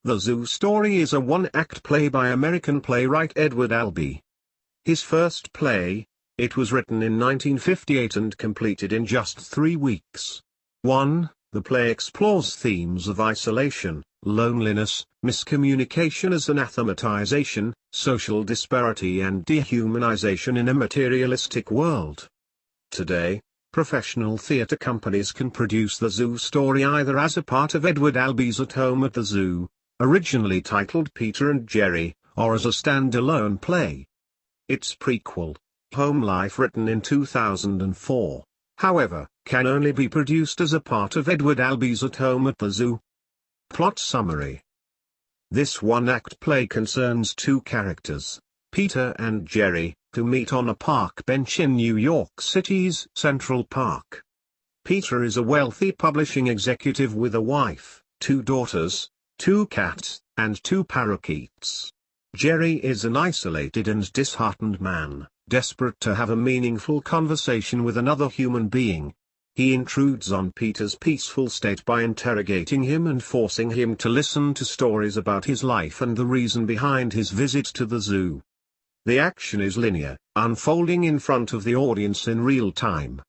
The Zoo Story is a one-act play by American playwright Edward Albee. His first play, it was written in 1958 and completed in just 3 weeks. 1. The play explores themes of isolation, loneliness, miscommunication as anathematization, social disparity and dehumanization in a materialistic world. Today, professional theater companies can produce The Zoo Story either as a part of Edward Albee's At Home at the Zoo, originally titled Peter and Jerry, or as a standalone play. Its prequel, Home Life, written in 2004, however, can only be produced as a part of Edward Albee's At Home at the Zoo. Plot summary. This one-act play concerns 2 characters, Peter and Jerry, who meet on a park bench in New York City's Central Park. Peter is a wealthy publishing executive with a wife, 2 daughters, 2 cats, and 2 parakeets. Jerry is an isolated and disheartened man, desperate to have a meaningful conversation with another human being. He intrudes on Peter's peaceful state by interrogating him and forcing him to listen to stories about his life and the reason behind his visit to the zoo. The action is linear, unfolding in front of the audience in real time.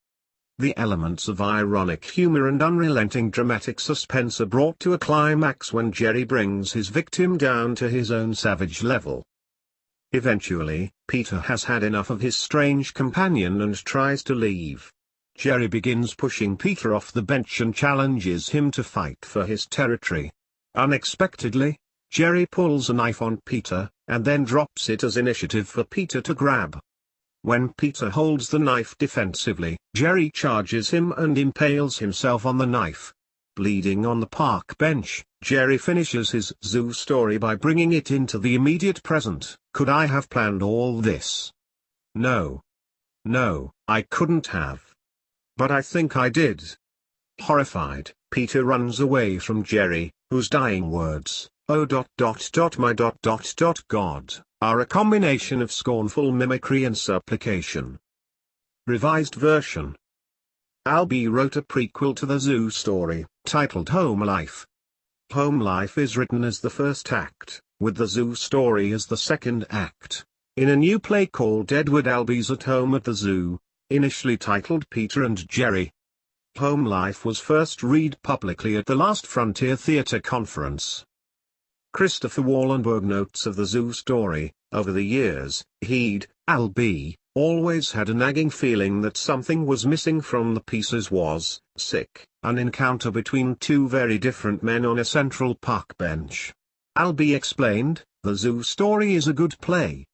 The elements of ironic humor and unrelenting dramatic suspense are brought to a climax when Jerry brings his victim down to his own savage level. Eventually, Peter has had enough of his strange companion and tries to leave. Jerry begins pushing Peter off the bench and challenges him to fight for his territory. Unexpectedly, Jerry pulls a knife on Peter, and then drops it as initiative for Peter to grab. When Peter holds the knife defensively, Jerry charges him and impales himself on the knife. Bleeding on the park bench, Jerry finishes his zoo story by bringing it into the immediate present. Could I have planned all this? No. No, I couldn't have. But I think I did. Horrified, Peter runs away from Jerry, whose dying words, "Oh my God," are a combination of scornful mimicry and supplication. Revised version. Albee wrote a prequel to the Zoo Story, titled Home Life. Home Life is written as the first act, with the Zoo Story as the second act, in a new play called Edward Albee's At Home at the Zoo, initially titled Peter and Jerry. Home Life was first read publicly at the last Frontier Theatre Conference. Christopher Wallenberg notes of the Zoo Story, over the years, he'd, Albee, always had a nagging feeling that something was missing from the pieces was, an encounter between 2 very different men on a Central Park bench. Albee explained, "The Zoo Story is a good play.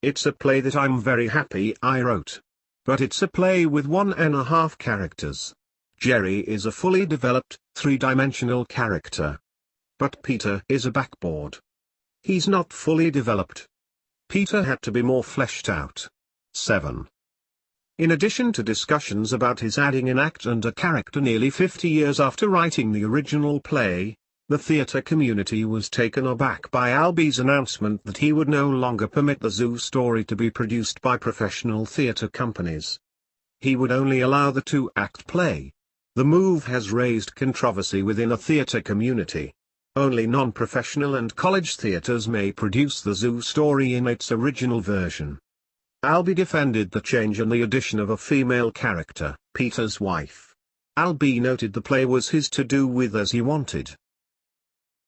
It's a play that I'm very happy I wrote. But it's a play with 1.5 characters. Jerry is a fully developed, 3-dimensional character. But Peter is a backboard. He's not fully developed. Peter had to be more fleshed out." 7. In addition to discussions about his adding an act and a character nearly 50 years after writing the original play, the theater community was taken aback by Albee's announcement that he would no longer permit the Zoo Story to be produced by professional theater companies. He would only allow the 2-act play. The move has raised controversy within the theater community. Only non-professional and college theaters may produce the Zoo Story in its original version. Albee defended the change and the addition of a female character, Peter's wife. Albee noted the play was his to do with as he wanted.